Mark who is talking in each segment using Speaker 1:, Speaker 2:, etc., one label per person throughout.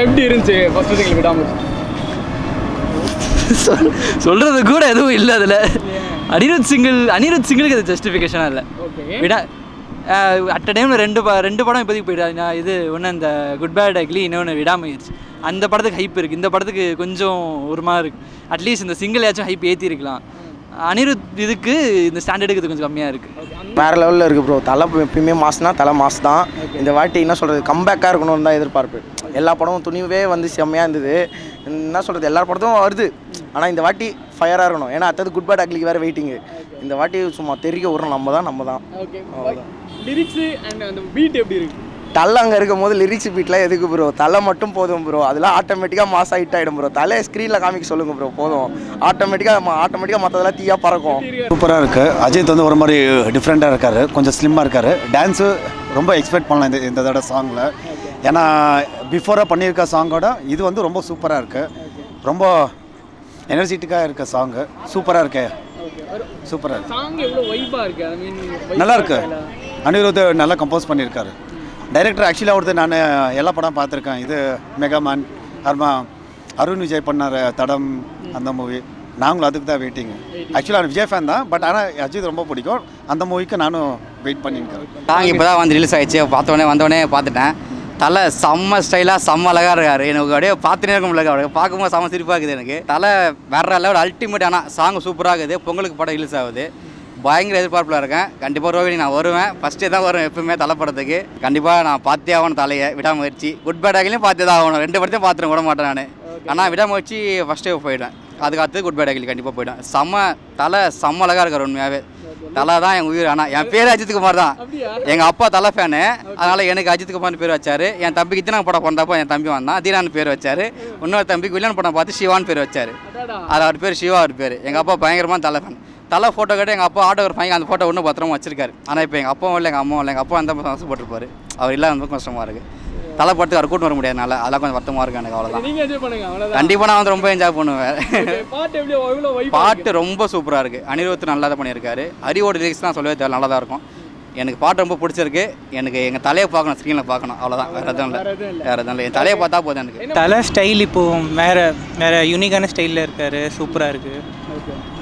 Speaker 1: எப்படி இருந்துச்சு first single விடாமுயற்சி?
Speaker 2: சொல்கிறது கூட எதுவும் இல்லை அதில். அனிருத் சிங்கிளுக்கு அது ஜஸ்டிஃபிகேஷனாக இல்லை. விடா அட் அ டைமில் ரெண்டு படம் இப்போதைக்கு போயிட்டு நான் இது ஒன்று இந்த குட் பேட் அக்லி, இன்னொன்று விடாமுயற்சி. அந்த படத்துக்கு ஹைப் இருக்குது, இந்த படத்துக்கு கொஞ்சம் ஒரு மாதிரி இருக்குது. அட்லீஸ்ட் இந்த சிங்கிள் ஏதாச்சும் ஹைப் ஏற்றிருக்கலாம். அனிருத் இதுக்கு இந்த ஸ்டாண்டர்டுக்கு இது கொஞ்சம் கம்மியாக இருக்குது.
Speaker 3: வேறு லெவலில் இருக்குது ப்ரோ. தலை எப்பயுமே மாஸ்னா தலை மாஸ் தான். இந்த வாட்டி என்ன சொல்கிறது, கம்பேக்காக இருக்கணும்னு தான் எதிர்பார்ப்பு. எல்லா படமும் துணிவே வந்து செம்மையாக இருந்தது. என்ன சொல்கிறது, எல்லா படத்தும் வருது. ஆனால் இந்த வாட்டி ஃபயராக இருக்கணும். ஏன்னா அடுத்தது குட் பேட் அக்லிக்கு வேறு வெயிட்டிங்கு. இந்த வாட்டி சும்மா தெரிவிக்க விட்றோம், நம்ம தான்.
Speaker 1: லிரிக்ஸு அண்ட் அந்த பீட் எப்படி இருக்குது?
Speaker 3: தலை அங்கே இருக்கும் போது லிரிக்ஸ் பீட்லாம் எதுக்கு ப்ரோ? தலை மட்டும் போதும் ப்ரோ. அதெல்லாம் ஆட்டோமேட்டிக்காக மாஸ் ஹிட் ஆகிடும் ப்ரோ. தலையை ஸ்க்ரீனில் காமிக்க சொல்லுங்கள் ப்ரோ, போதும். ஆட்டோமேட்டிக்காக மற்றதெல்லாம் தீயாக பறக்கும்.
Speaker 4: சூப்பராக இருக்குது. அஜித் வந்து ஒரு மாதிரி டிஃப்ரெண்ட்டாக இருக்கார், கொஞ்சம் ஸ்லிம்மாக இருக்கார். டான்ஸு ரொம்ப எக்ஸ்பெக்ட் பண்ணலாம் இந்த தடவை சாங்கில். ஏன்னா பிஃபோராக பண்ணியிருக்க சாங்கோட இது வந்து ரொம்ப சூப்பராக இருக்குது. ரொம்ப எனர்ஜெட்டிக்காக இருக்க சாங்கு. சூப்பராக இருக்கே, சூப்பராக இருக்கு.
Speaker 1: சாங் எவ்வளோ வைப்பாக இருக்குது? ஐ மீன்
Speaker 4: நல்லா இருக்கு. அனிருத் நல்லா கம்போஸ் பண்ணியிருக்காரு. டைரக்டர் ஆக்சுவலாக ஒருத்தர் நான் எல்லா படம் பார்த்துருக்கேன். இது மெகாமேன், அருண் விஜய் பண்ணார் தடம், அந்த மூவி. நாங்களும் அதுக்கு தான் வெயிட்டிங். ஆக்சுவலாக விஜய் ஃபேன் தான், பட் ஆனால் அஜித் ரொம்ப பிடிக்கும். அந்த மூவிக்கு நானும் வெயிட் பண்ணியிருக்கேன்.
Speaker 2: சாங் இப்போ தான் வந்து ரிலீஸ் ஆகிடுச்சு. வந்தோடனே பார்த்துட்டேன். தலை செம்ம ஸ்டைலாக செம்ம அழகாக இருக்கார். எனக்கு அப்படியே பார்த்துனே இருக்க முடியல. அவருக்கு பார்க்கும்போது செம்ம சிரிப்பாக இருக்குது எனக்கு. தலை வேற லெவல் அல்டிமேட். ஆனால் சாங் சூப்பராக இருக்குது. பொங்கலுக்கு படம் ரிலீஸ் ஆகுது. பயங்கர எதிர்பார்ப்பில் இருக்கேன். கண்டிப்பாக ரோஹிணி நான் வருவேன். ஃபஸ்ட்டே தான் வருவேன் எப்பவுமே தலை படத்துக்கு. கண்டிப்பாக நான் பார்த்தே ஆகணும் தலையை. விடாமுயற்சி குட் பேட் அக்லியும் பார்த்தே தான் ஆகணும். 2 படத்தையும் பார்த்துட்டு விட மாட்டேன் நான். ஆனால் விடாமுயற்சி ஃபஸ்ட்டே போயிடுவேன். அதுக்கு அடுத்து குட் பேட் அக்லி கண்டிப்பாக போயிடுவேன். தலை செம்ம அழகாக இருக்கார் உண்மையாகவே. தலை தான் என் உயிர். ஆனால் என் பேர் அஜித் குமார் தான். எங்கள் அப்பா தலை ஃபேனு, அதனால் எனக்கு அஜித் குமார்னு பேர் வச்சார். என் தம்பிக்கு இத்தனை படம் பிறந்தப்போ என் தம்பி வந்தான், தீரான்னு பேர் வச்சார். இன்னொரு தம்பிக்கு வில்லன் படம் பார்த்து சிவான்னு பேர் வச்சார். அது அவர் பேர் சிவா. அவர் பேர். எங்கள் அப்பா பயங்கரமான தலை ஃபேன். தலை ஃபோட்டோ கேட்டு எங்கள் அப்பா ஆட்டோகிராஃப் வாங்கி அந்த ஃபோட்டோ ஒன்றும் பத்திரமா வச்சிருக்காரு. ஆனால் இப்போ எங்கள் அப்பாவும் இல்லை, எங்கள் அம்மாவும் இல்லை. எங்கள் அப்பா அந்த ஆசைப்பட்டிருப்பார். அவர் இல்லாத ரொம்ப கஷ்டமாக இருக்குது. தலை படத்துக்கு அவர் கூட்டு வர முடியாதுனால அதெல்லாம் கொஞ்சம் வருத்தமாக இருக்குது எனக்கு. அவ்வளோதான். கண்டிப்பாக நான் வந்து ரொம்ப என்ஜாய் பண்ணுவேன். பாட்டு ரொம்ப சூப்பராக இருக்குது. அனிருத் நல்லா தான் பண்ணியிருக்காரு. ஹரியோட லிரிக்ஸ் தான் சொல்லவே தேவை, நல்லா தான் இருக்கும். எனக்கு பாட்டு ரொம்ப பிடிச்சிருக்கு. எனக்கு எங்கள் தலையை பார்க்கணும், ஸ்க்ரீனில் பார்க்கணும். அவ்வளோதான், வேறு எதுவும் இல்லை. என் தலையை பார்த்தா போதும் எனக்கு.
Speaker 5: தலை ஸ்டைல் இப்போது வேறு யூனிக்கான ஸ்டைலில் இருக்கார். சூப்பராக இருக்குது,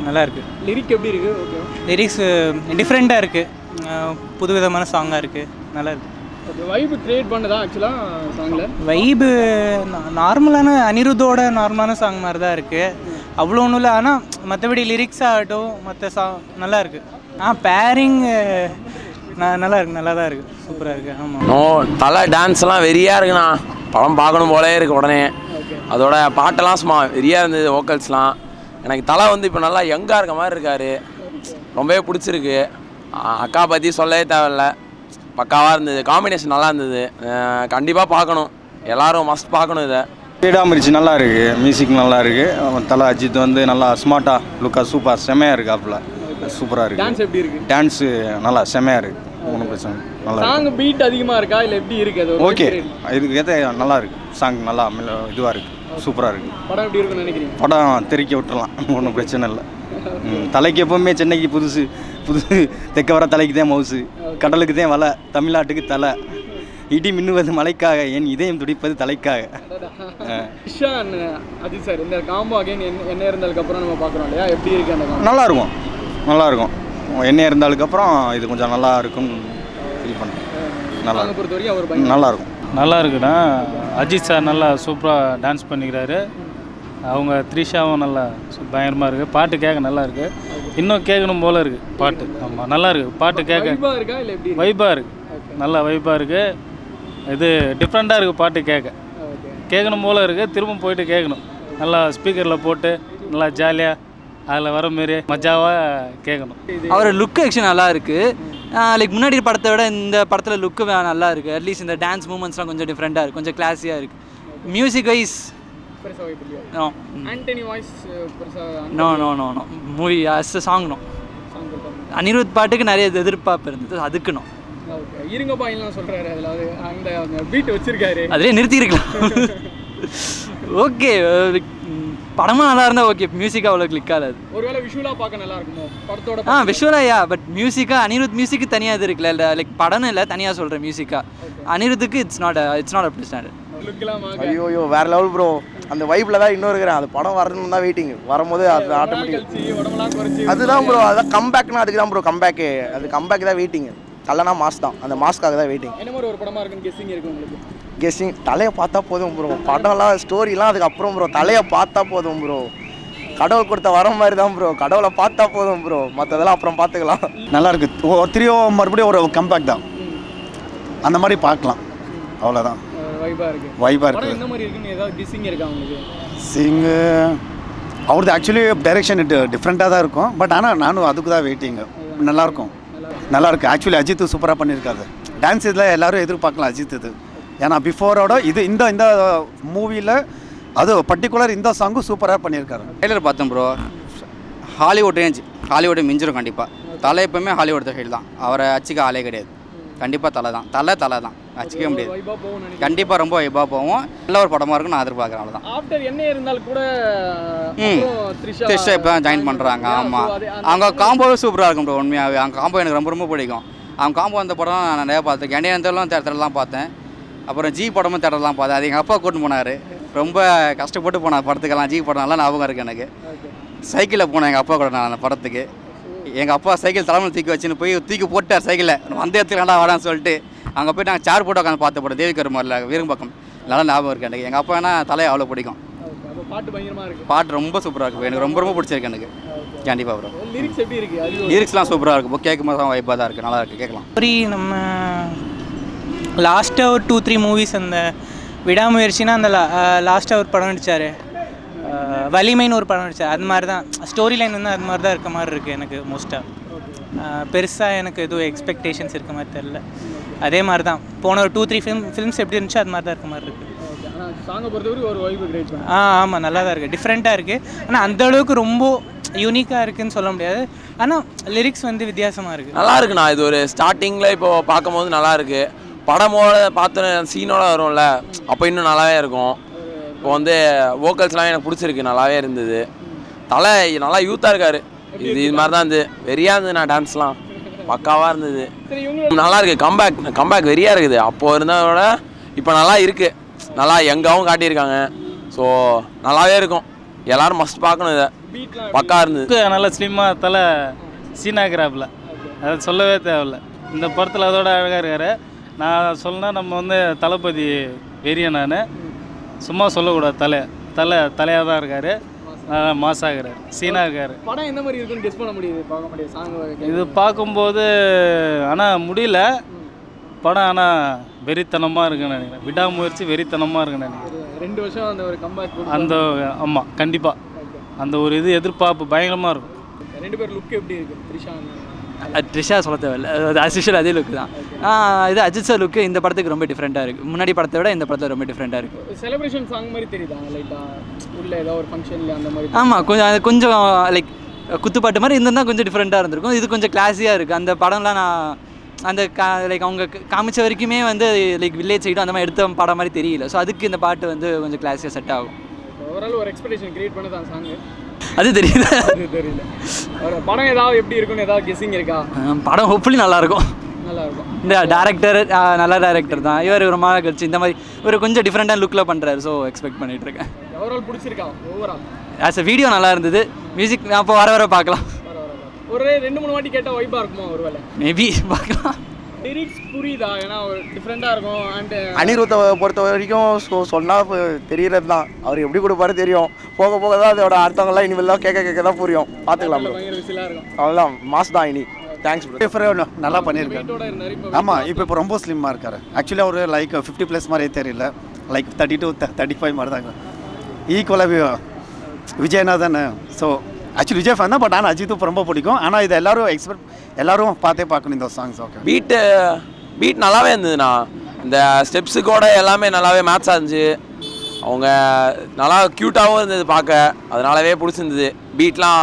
Speaker 5: நல்லா இருக்குது.
Speaker 1: லிரிக் எப்படி இருக்குது?
Speaker 5: லிரிக்ஸ் டிஃப்ரெண்ட்டாக இருக்குது, புதுவிதமான சாங்காக இருக்குது, நல்லா இருக்குது.
Speaker 1: வைபு கிரியேட் பண்ணதா ஆக்சுவலாக சாங்கில்?
Speaker 5: வைபு நார்மலான அனிருத்தோட நார்மலான சாங் மாதிரி தான் இருக்குது. அவ்வளோ ஒன்றும் இல்லை. ஆனால் மற்றபடி லிரிக்ஸ் ஆகட்டும், மற்ற சாங் நல்லா இருக்குது. பேரிங் நல்லா இருக்குது, நல்லா தான் இருக்குது, சூப்பராக இருக்குது. ஆமாம்,
Speaker 6: தலை டான்ஸ்லாம் வெறியாக இருக்குண்ணா. படம் பார்க்கணும் போலே இருக்குது உடனே. அதோட பாட்டெல்லாம் சும்மா வெறியாக இருந்தது. வோக்கல்ஸ்லாம் எனக்கு தலை வந்து இப்போ நல்லா யங்காக இருக்க மாதிரி இருக்கார். ரொம்பவே பிடிச்சிருக்கு. அக்கா பற்றி சொல்லவே தேவையில்லை, பக்காவாக இருந்தது. காம்பினேஷன் நல்லா இருந்தது. கண்டிப்பாக பார்க்கணும், எல்லோரும் மஸ்ட் பார்க்கணும் இதை.
Speaker 7: விடாமுயற்சி நல்லா இருக்குது, மியூசிக் நல்லா இருக்குது. தலை அஜித் வந்து நல்லா ஸ்மார்ட்டாக லுக்காக சூப்பர் செம்மையாக இருக்குது. ஆப்பில் சூப்பராக இருக்குது.
Speaker 1: டான்ஸ் எப்படி இருக்குது?
Speaker 7: டான்ஸு நல்லா செம்மையாக இருக்குது. ஒன்றும் பிரச்சனை நல்லா.
Speaker 1: சாங் பீட் அதிகமாக இருக்கா இல்லை எப்படி இருக்குது?
Speaker 7: ஓகே, இதுக்கு ஏற்ற நல்லா இருக்குது. சாங் நல்லா இதுவாக இருக்குது, சூப்பராக இருக்குது.
Speaker 1: படம் எப்படி இருக்குன்னு நினைக்கிறீங்க?
Speaker 7: படம் தெறிக்க விட்டுறலாம், ஒன்றும் பிரச்சனை இல்லை. தலைக்கு எப்போவுமே சென்னைக்கு புதுசு தெற்க வர தலைக்கு தான் மவுசு, கடலுக்கு தான் வலை, தமிழ்நாட்டுக்கு தலை. இடி மின்னுவது மலைக்காக, என் இதயம் துடிப்பது தலைக்காக.
Speaker 1: அஜித் சார் இந்த காம்போ அகைன் என்ன இருந்ததுக்கப்புறம் நம்ம பார்க்குறோம் இல்லையா, எப்படி இருக்கு அந்த காம்போ?
Speaker 7: நல்லாயிருக்கும். என்ன இருந்ததுக்கப்புறம் இது கொஞ்சம் நல்லா இருக்கும்னு ஃபீல் பண்ணுறேன். நல்லா
Speaker 1: பொறுத்த வரைக்கும் அவர்
Speaker 7: நல்லாயிருக்கும்.
Speaker 8: நல்லா இருக்குண்ணா. அஜித் சார் நல்லா சூப்பராக டான்ஸ் பண்ணிக்கிறாரு. அவங்க த்ரிஷாவும் நல்லா பயங்கரமாக இருக்குது. பாட்டு கேட்க நல்லா இருக்குது. இன்னும் கேட்கணும் போல் இருக்குது பாட்டு. ஆமாம், நல்லா இருக்குது பாட்டு கேட்க. வைப்பாக இருக்குது, நல்லா வைப்பாக இருக்குது. இது டிஃப்ரெண்ட்டாக இருக்குது பாட்டு கேட்கணும் போல் இருக்குது. திரும்ப போயிட்டு கேட்கணும். நல்லா ஸ்பீக்கரில் போட்டு நல்லா ஜாலியாக அதில் வர மாரி மஜாவாக கேட்கணும்.
Speaker 2: அவர் லுக் ஆக்ஷன் நல்லா இருக்குது. லைக் முன்னாடி படத்தை விட இந்த படத்தில் லுக்கு நல்லா இருக்குது. அட்லீஸ்ட் இந்த டான்ஸ் மூமெண்ட்ஸ்லாம் கொஞ்சம் டிஃப்ரெண்ட்டாக இருக்குது, கொஞ்சம் கிளாஸியாக இருக்குது. Music wise no movie as song no. Anirudh பாட்டுக்கு நிறைய எதிர்பார்ப்பு இருந்தது, அதுக்கு நோ.
Speaker 1: இருங்கப்பா எல்லாம் சொல்கிறாரு, அதில் அந்த பீட் வச்சுருக்காரு,
Speaker 2: அதிலே நிறுத்தியிருக்கலாம். ஓகே, படமாக நல்லா இருந்தால் ஓகே. மியூசிக்காக அவ்வளோ கிளிக் ஆகாது.
Speaker 1: ஒருவேளை விஷுவலாக பார்க்க நல்லா இருக்குமோ படத்தோட?
Speaker 2: விஷுவலாக பட் மியூசிக்காக அனிருத் மியூசிக்கு தனியாக இது இருக்குல்ல. லைக் படம் இல்லை, தனியாக சொல்கிறேன். மியூசிக்காக அனிருத்துக்கு it's not up to standard.
Speaker 3: ஐயோ வேற லெவல் ப்ரோ. அந்த வைப்ல தான் இன்னும் இருக்கிறேன். அது படம் வரணும்னு தான் வெயிட்டிங். வரும்போது அது ஆட்டோமேட்டிக் அதுதான் ப்ரோ. அதான் கம்பேக்னா அதுக்கு தான் ப்ரோ கம்பேக்கு. அது கம்பேக் தான் வெயிட்டிங். தலைனா மாஸ் தான். அந்த மாஸ்க்காக தான் வெயிட்டிங்.
Speaker 1: என்ன மாதிரி ஒரு படமா இருக்குன்னு கெஸ்ஸிங் இருக்கு உங்களுக்கு?
Speaker 3: கெஸ்ஸிங் தலையை பார்த்தா போதும் ப்ரோ. படம்லாம் ஸ்டோரிலாம் அதுக்கப்புறம் ப்ரோ. தலையை பார்த்தா போதும் ப்ரோ. கடவுள் கொடுத்த வர மாதிரி தான் ப்ரோ. கடவுளை பார்த்தா போதும் ப்ரோ. மற்றதெல்லாம் அப்புறம் பார்த்துக்கலாம்.
Speaker 4: நல்லா இருக்கு. திரும்ப மறுபடியும் ஒரு கம்பேக் தான். அந்த மாதிரி பார்க்கலாம். அவ்வளோதான். வைபாக இருக்குது.
Speaker 1: என்ன மாதிரி இருக்குன்னு ஏதாவது கெஸ்ஸிங் இருக்கா உங்களுக்கு?
Speaker 4: சிங்கு அவரது ஆக்சுவலி டைரெக்ஷன் டிஃப்ரெண்ட்டாக தான் இருக்கும். பட் ஆனால் நானும் அதுக்கு தான் வெயிட்டிங்கு. நல்லாயிருக்கும். நல்லாயிருக்கு. ஆக்சுவலி அஜித் சூப்பராக பண்ணியிருக்காரு. டான்ஸ் இதில் எல்லோரும் எதிர்பார்க்கலாம் அஜித் இது. ஏன்னா பிஃபோரோட இந்த மூவியில் அது பர்டிகுலர் இந்த சாங்கும் சூப்பராக பண்ணியிருக்காரு.
Speaker 2: ட்ரெய்லர் பார்த்தேன் ப்ரோ. Hollywood range. ஹாலிவுட்டை மிஞ்சிடும் கண்டிப்பாக. தலை எப்போவுமே ஹாலிவுட் சைடு தான். அவரை அச்சுக்க ஆளே கிடையாது. கண்டிப்பாக தலை தான். தலை தான் அச்சிக்கவே முடியாது. கண்டிப்பாக ரொம்ப வைபாக போவோம். நல்ல ஒரு படமாக இருக்கும் நான் எதிர்பார்க்குறேன். அவ்வளோதான்.
Speaker 1: ஆஃப்டர் என்ன இருந்தாலும் கூட
Speaker 2: த்ரிஷா இப்போ தான் ஜாயின் பண்ணுறாங்க. ஆமாம், அவங்க காம்போவே சூப்பராக இருக்கும் ப்ரோ. உண்மையாகவே அவங்க காம்போ எனக்கு ரொம்ப பிடிக்கும். அவங்க காம்போ அந்த படம் நான் நிறையா பார்த்துருக்கேன். எண்ணியந்தெல்லாம் தேட்டர்லாம் பார்த்தேன். அப்புறம் ஜி படமும் தேட்டர்லாம் பார்த்தேன். அது எங்கள் அப்பா கூட்டின்னு போனார். ரொம்ப கஷ்டப்பட்டு போனார் படத்துக்கெல்லாம். ஜி படம்லாம் ஞாபகம் இருக்குது எனக்கு. சைக்கிளில் போனேன் எங்கள் அப்பா கூட நான் அந்த படத்துக்கு. எங்கள் அப்பா சைக்கிள் தலைமையில் தூக்கி வச்சுன்னு போய் தூக்கி போட்டார் சைக்கிளை. அந்த இடத்துல வரான்னு சொல்லிட்டு அங்கே போய் நாங்கள் சேர் போட்டு உட்காந்து பார்த்த படம் தேவிக்கருமாரில் வீரம்பக்கம். நல்லா ஞாபகம் இருக்குது எனக்கு. எங்கள் அப்பா ஏன்னா தலையை அவ்வளோ பிடிக்கும். பாட்டு ரொம்ப சூப்பராக இருக்குது. எனக்கு ரொம்ப பிடிச்சிருக்கு எனக்கு. கண்டிப்பாக ப்ரோ. லிரிக்ஸ்லாம் சூப்பராக இருக்குது. கேட்கும்போது வைப்பாக தான் இருக்குது. நல்லா இருக்குது கேட்கலாம்.
Speaker 5: நம்ம லாஸ்ட்டாக ஒரு 2-3 மூவிஸ் அந்த விடாமுயற்சினா அந்த லாஸ்ட்டாக ஒரு படம் நடித்தார். வலிமைன்னு ஒரு படம் நடித்தார். அது மாதிரி தான் ஸ்டோரி லைன் வந்து அது மாதிரி தான் இருக்க மாதிரி இருக்குது எனக்கு. மோஸ்ட்டாக பெருசாக எனக்கு எதுவும் எக்ஸ்பெக்டேஷன்ஸ் இருக்க மாதிரி தெரில. அதே மாதிரி தான் போன ஒரு 2-3 ஃபிலிம்ஸ் எப்படி இருந்துச்சு அது மாதிரி தான் இருக்க மாதிரி இருக்குது. ஆமாம், நல்லா தான் இருக்குது. டிஃப்ரெண்ட்டாக இருக்குது. ஆனால் அந்தளவுக்கு ரொம்ப யூனிக்காக இருக்குதுன்னு சொல்ல முடியாது. ஆனால் லிரிக்ஸ் வந்து வித்தியாசமாக இருக்குது.
Speaker 6: நல்லா இருக்குண்ணா. இது ஒரு ஸ்டார்டிங்கில் இப்போது பார்க்கும்போது நல்லா இருக்குது. படமோட பார்த்து சீனோட வரும்ல, அப்போ இன்னும் நல்லாவே இருக்கும். இப்போ வந்து வோக்கல்ஸ்லாம் எனக்கு பிடிச்சிருக்கு. நல்லாவே இருந்தது. தலை நல்லா யூத்தாக இருக்கார். இது மாதிரி தான் இருந்தது. வெறியாக இருந்தது. நான் டான்ஸ்லாம் பக்காவாக இருந்தது. நல்லா இருக்குது. கம்பேக் வெறியாக இருக்குது. அப்போது இருந்ததோட இப்போ நல்லா இருக்குது. நல்லா யங்காகவும் காட்டியிருக்காங்க. ஸோ நல்லாவே இருக்கும். எல்லோரும் மஸ்ட் பார்க்கணும். இதை பக்கா இருந்தது.
Speaker 8: நல்லா ஸ்லிம்மாக தலை சீனாகிராஃபில் அதை சொல்லவே தேவையில்லை. இந்த படத்தில் அதோட அழகாக இருக்கார். நான் சொன்னால் நம்ம வந்து தளபதி வெறியன். நான் சும்மா சொல்லக்கூடாது. தலையாக தான் இருக்கார். மாசாகிறார். சீனாக இருக்கார்.
Speaker 1: படம் என்ன மாதிரி இருக்குன்னு கெஸ் பண்ண முடியுது. பார்க்க முடியாது சாங்
Speaker 8: இது பார்க்கும்போது. ஆனால் முடியல படம். ஆனால் வெறித்தனமாக இருக்குன்னு நினைக்கிறேன். விடாமுயற்சி வெறித்தனமாக இருக்குன்னு நினைக்கிறேன்.
Speaker 1: 2 வருஷம் அந்த ஒரு கம்பேக்
Speaker 8: அந்த ஆமாம் கண்டிப்பாக அந்த ஒரு இது எதிர்பார்ப்பு பயங்கரமாக இருக்கும்.
Speaker 1: 2 பேர் லுக் எப்படி இருக்குது?
Speaker 9: த்ரிஷா சொல்ல தேவையில்லை. அது அசிஷல் அதே லுக்கு தான். இது அஜித் சார் லுக்கு இந்த படத்துக்கு ரொம்ப டிஃப்ரெண்ட்டாக இருக்குது. முன்னாடி படத்தை விட இந்த படத்தில் ரொம்ப டிஃப்ரெண்ட்டாக இருக்குது.
Speaker 1: செலிப்ரேஷன் சாங் மாதிரி தெரியுதா லைட்டாக உள்ள ஏதோ ஒரு ஃபங்க்ஷனில் அந்த மாதிரி?
Speaker 9: ஆமாம், கொஞ்சம் லைக் குத்துப்பாட்டு மாதிரி இருந்தால் கொஞ்சம் டிஃப்ரெண்ட்டாக இருந்திருக்கும். இது கொஞ்சம் கிளாஸியாக இருக்குது. அந்த படம்லாம் நான் அந்த லைக் அவங்க காமிச்ச வரைக்குமே வந்து லைக் வில்லேஜ் சைடும் அந்த மாதிரி எடுத்த படம் மாதிரி தெரியல. ஸோ அதுக்கு இந்த பாட்டு வந்து கொஞ்சம் கிளாஸியாக செட் ஆகும்.
Speaker 1: ஓவரால் ஒரு எக்ஸ்பெக்டேஷன் கிரியேட் பண்ண தான் சாங்.
Speaker 9: அது தெரியல.
Speaker 1: படம் ஏதாவது எப்படி இருக்குன்னு ஏதாவது கெஸ்ஸிங் இருக்கா?
Speaker 9: படம் ஹோப்ஃபுல்லி நல்லாயிருக்கும். இந்த டேரக்டர் நல்ல டேரக்டர் தான். இவர் ரொம்ப நாள் கழிச்சு இந்த மாதிரி ஒரு கொஞ்சம் டிஃப்ரெண்ட்டான லுக்கில் பண்ணுறாரு. ஸோ எக்ஸ்பெக்ட் பண்ணிகிட்டு இருக்கேன்.
Speaker 1: ஓவரால் பிடிச்சிருக்கா? ஓவரால்
Speaker 9: ஆஸ் அ வீடியோ நல்லா இருந்தது. மியூசிக் அப்போ வர பார்க்கலாம்.
Speaker 1: ஒரு 2-3 வாட்டி கேட்டால் வைப்பாக இருக்குமா? ஒருவேளை
Speaker 9: மேபி பார்க்கலாம்.
Speaker 1: லிரிக்ஸ் புரியுதா? ஏன்னா ஒரு டிஃப்ரெண்ட்டாக இருக்கும். அண்ட்
Speaker 3: அனிருத்தை பொறுத்த வரைக்கும் சொன்னால் தெரியறது தான். அவர் எப்படி கொடுப்பாரு தெரியும். போக போக தான் அதோட அர்த்தங்கள்லாம் இனிமேல் தான் கேட்க தான் புரியும். பார்த்துக்கலாம். அவ்வளோதான். மாஸ் தான் இனி. Thanks bro.
Speaker 4: நல்லா பண்ணியிருக்காரு. ஆமாம், இப்போ ரொம்ப ஸ்லிம்மாக இருக்காரு. ஆக்சுவலி அவர் லைக் 50+ மாதிரி தெரியல. லைக் 30 to 35 மாதிரி தாங்க. ஈக்குவலாக விஜய்னா தானே. ஸோ ஆக்சுவலி விஜய் ஃபேன் தான். பட் ஆனால் அஜித்தும் ரொம்ப பிடிக்கும். ஆனால் இது எல்லாரும் பார்த்தே பார்க்கணும் இந்த சாங்ஸ். ஓகே,
Speaker 6: பீட் நல்லாவே இருந்ததுண்ணா. இந்த ஸ்டெப்ஸுக்கூட எல்லாமே நல்லாவே மேட்சாக இருந்துச்சு. அவங்க நல்லா க்யூட்டாகவும் இருந்தது பார்க்க. அதனாலவே பிடிச்சிருந்தது. பீட்லாம்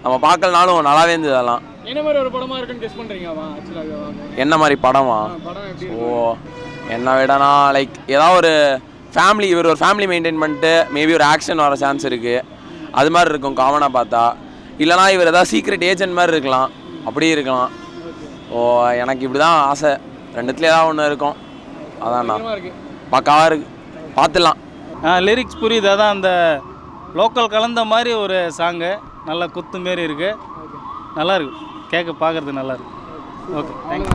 Speaker 6: நம்ம பார்க்கலனாலும் நல்லாவே இருந்தது. அதெல்லாம்
Speaker 1: என்ன மாதிரி ஒரு படமாக இருக்குன்னு கெஸ் பண்ணுறீங்கம்மா?
Speaker 6: என்ன மாதிரி படமா? ஓ, என்ன விடனா லைக் ஏதாவது ஒரு ஃபேமிலி. இவர் ஒரு ஃபேமிலி மெயின்டைன் பண்ணிட்டு மேபி ஒரு ஆக்ஷன் வர சான்ஸ் இருக்குது. அது மாதிரி இருக்கும் காமனாக பார்த்தா. இல்லைனா இவர் ஏதாவது சீக்ரெட் ஏஜென்ட் மாதிரி இருக்கலாம். அப்படியே இருக்கலாம். ஓ, எனக்கு இப்படி தான் ஆசை. ரெண்டுத்துலேயே ஏதாவது ஒன்று இருக்கும். அதான்ண்ணா. பக்காவாக இருக்குது. பார்த்துடலாம்.
Speaker 8: லிரிக்ஸ் புரியுது, அதான் அந்த லோக்கல் கலந்த மாதிரி ஒரு சாங்கு, நல்லா குத்து மாரி இருக்குது, நல்லாயிருக்கு, கேட்க பார்க்குறது நல்லாயிருக்கு. Okay, thank you.